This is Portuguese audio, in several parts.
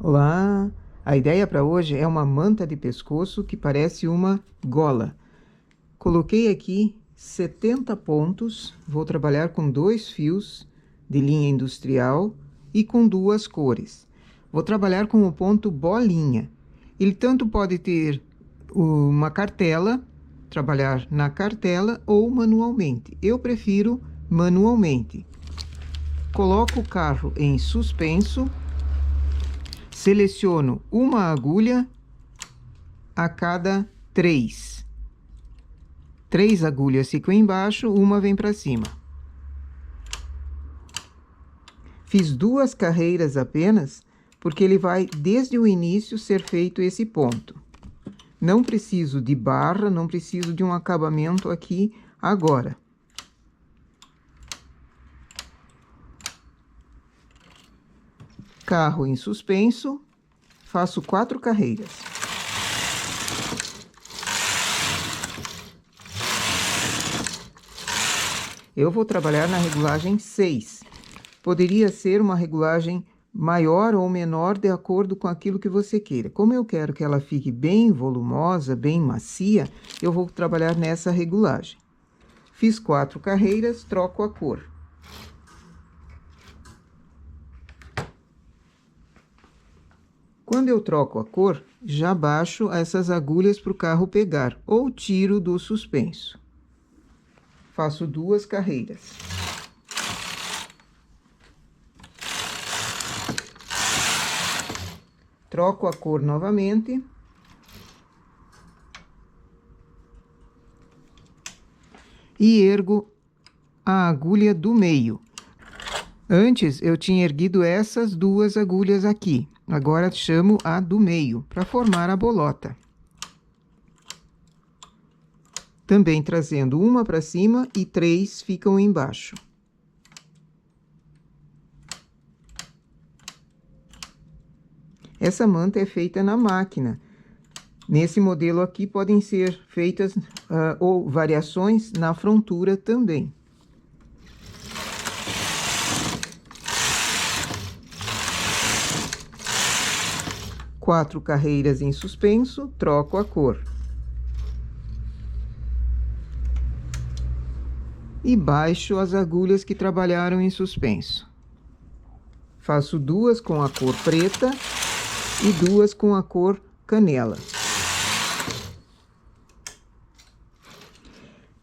Olá! A ideia para hoje é uma manta de pescoço que parece uma gola. Coloquei aqui 70 pontos, vou trabalhar com 2 fios de linha industrial e com 2 cores. Vou trabalhar com o ponto bolinha. Ele tanto pode ter uma cartela, trabalhar na cartela ou manualmente. Eu prefiro manualmente. Coloco o carro em suspenso. Seleciono uma agulha a cada 3. 3 agulhas ficam embaixo, uma vem para cima. Fiz 2 carreiras apenas, porque ele vai desde o início ser feito esse ponto. Não preciso de barra, não preciso de um acabamento aqui agora. Carro em suspenso, faço 4 carreiras. Eu vou trabalhar na regulagem 6. Poderia ser uma regulagem maior ou menor de acordo com aquilo que você queira. Como eu quero que ela fique bem volumosa, bem macia, eu vou trabalhar nessa regulagem. Fiz 4 carreiras, troco a cor. Quando eu troco a cor, já baixo essas agulhas para o carro pegar, ou tiro do suspenso. Faço 2 carreiras. Troco a cor novamente. E ergo a agulha do meio. Antes eu tinha erguido essas 2 agulhas aqui. Agora chamo a do meio, para formar a bolota. Também trazendo uma para cima e 3 ficam embaixo. Essa manta é feita na máquina. Nesse modelo aqui podem ser feitas ou variações na frontura também. Quatro carreiras em suspenso, troco a cor. E baixo as agulhas que trabalharam em suspenso. Faço 2 com a cor preta e 2 com a cor canela.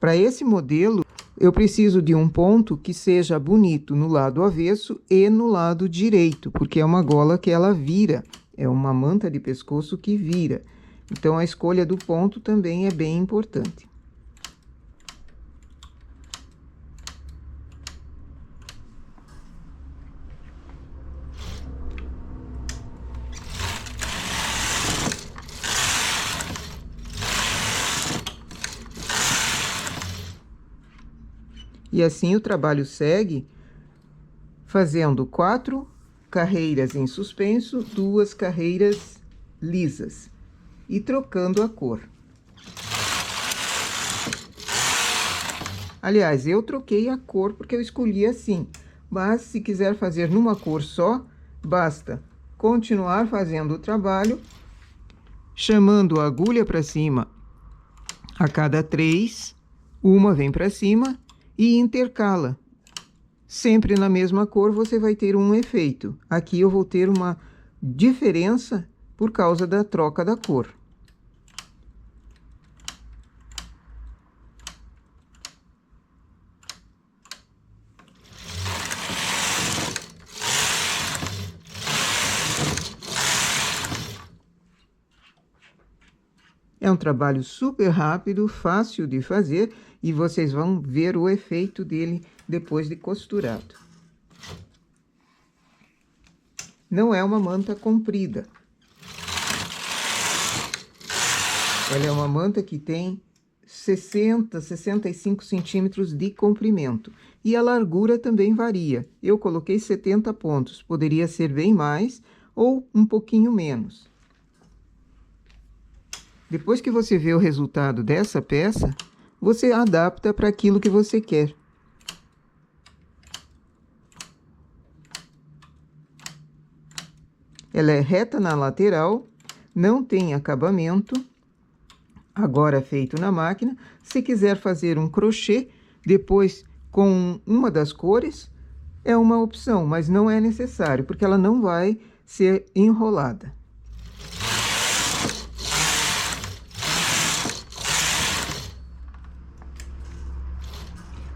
Para esse modelo, eu preciso de um ponto que seja bonito no lado avesso e no lado direito, porque é uma gola que ela vira, é uma manta de pescoço que vira. Então, a escolha do ponto também é bem importante. E assim o trabalho segue, fazendo 4 carreiras em suspenso, 2 carreiras lisas e trocando a cor. Aliás, eu troquei a cor porque eu escolhi assim, mas se quiser fazer numa cor só, basta continuar fazendo o trabalho, chamando a agulha para cima a cada 3, uma vem para cima e intercala. Sempre na mesma cor você vai ter um efeito. Aqui eu vou ter uma diferença por causa da troca da cor. É um trabalho super rápido, fácil de fazer e vocês vão ver o efeito dele depois de costurado. Não é uma manta comprida. Ela é uma manta que tem 60, 65 centímetros de comprimento. E a largura também varia. Eu coloquei 70 pontos, poderia ser bem mais ou um pouquinho menos. Depois que você vê o resultado dessa peça, você adapta para aquilo que você quer. Ela é reta na lateral, não tem acabamento, agora feito na máquina. Se quiser fazer um crochê depois com uma das cores, é uma opção, mas não é necessário, porque ela não vai ser enrolada.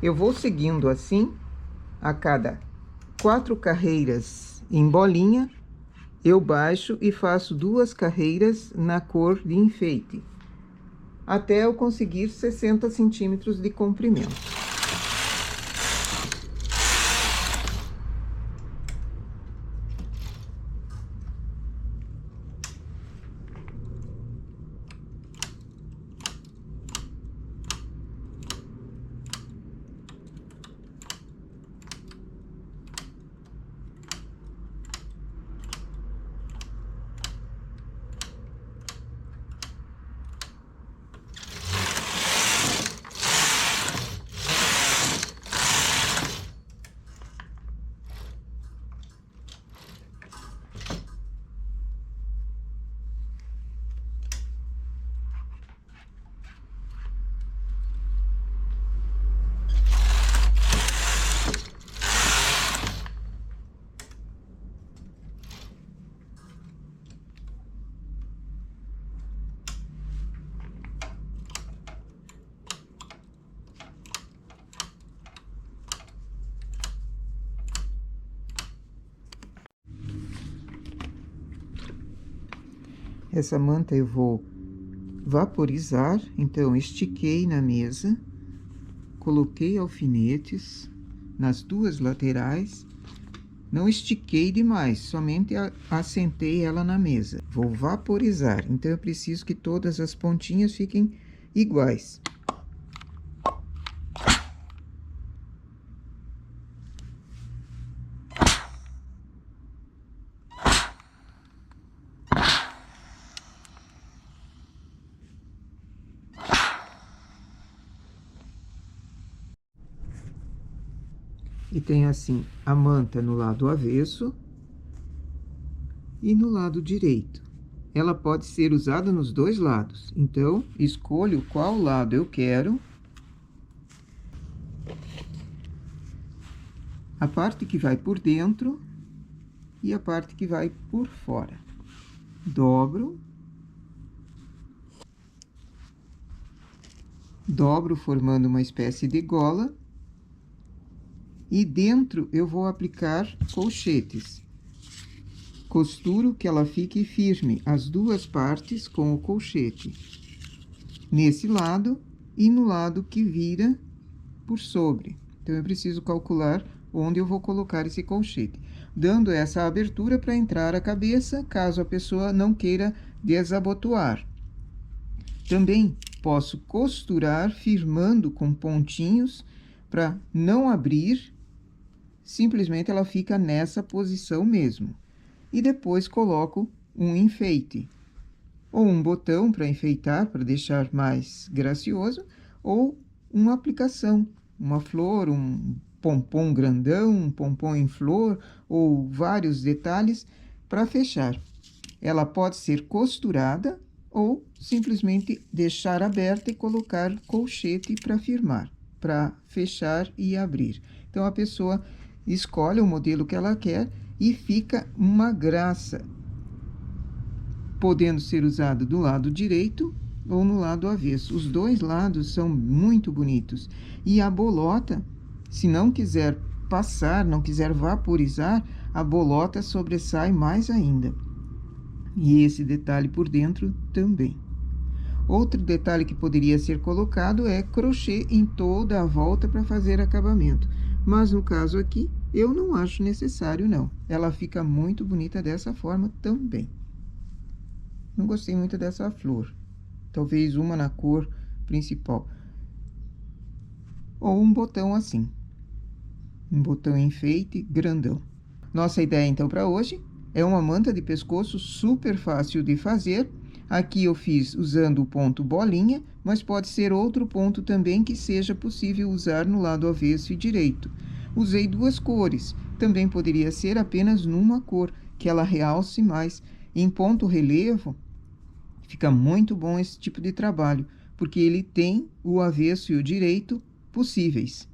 Eu vou seguindo assim, a cada 4 carreiras em bolinha, eu baixo e faço 2 carreiras na cor de enfeite, até eu conseguir 60 centímetros de comprimento. Essa manta eu vou vaporizar, então estiquei na mesa, coloquei alfinetes nas 2 laterais, não estiquei demais, somente assentei ela na mesa. Vou vaporizar, então eu preciso que todas as pontinhas fiquem iguais. E tem assim a manta no lado avesso e no lado direito. Ela pode ser usada nos 2 lados, então escolho qual lado eu quero. A parte que vai por dentro e a parte que vai por fora. Dobro. Dobro formando uma espécie de gola. E dentro eu vou aplicar colchetes. Costuro que ela fique firme, as 2 partes com o colchete. Nesse lado e no lado que vira por sobre. Então, eu preciso calcular onde eu vou colocar esse colchete, dando essa abertura para entrar a cabeça, caso a pessoa não queira desabotoar. Também posso costurar firmando com pontinhos para não abrir. Simplesmente ela fica nessa posição mesmo. E depois coloco um enfeite. Ou um botão para enfeitar, para deixar mais gracioso. Ou uma aplicação. Uma flor, um pompom grandão, um pompom em flor. Ou vários detalhes para fechar. Ela pode ser costurada ou simplesmente deixar aberta e colocar colchete para firmar. Para fechar e abrir. Então, a pessoa escolhe o modelo que ela quer e fica uma graça, podendo ser usado do lado direito ou no lado avesso. Os 2 lados são muito bonitos. E a bolota, se não quiser passar, não quiser vaporizar, a bolota sobressai mais ainda. E esse detalhe por dentro também. Outro detalhe que poderia ser colocado é crochê em toda a volta para fazer acabamento. Mas no caso aqui, eu não acho necessário, não. Ela fica muito bonita dessa forma também. Não gostei muito dessa flor. Talvez uma na cor principal. Ou um botão assim. Um botão enfeite grandão. Nossa ideia, então, para hoje é uma manta de pescoço super fácil de fazer. Aqui eu fiz usando o ponto bolinha, mas pode ser outro ponto também que seja possível usar no lado avesso e direito. Usei 2 cores, também poderia ser apenas numa cor. que ela realce mais. Em ponto relevo, fica muito bom esse tipo de trabalho, porque ele tem o avesso e o direito possíveis.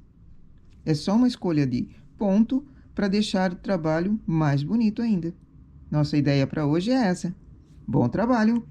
É só uma escolha de ponto para deixar o trabalho mais bonito ainda. Nossa ideia para hoje é essa. Bom trabalho!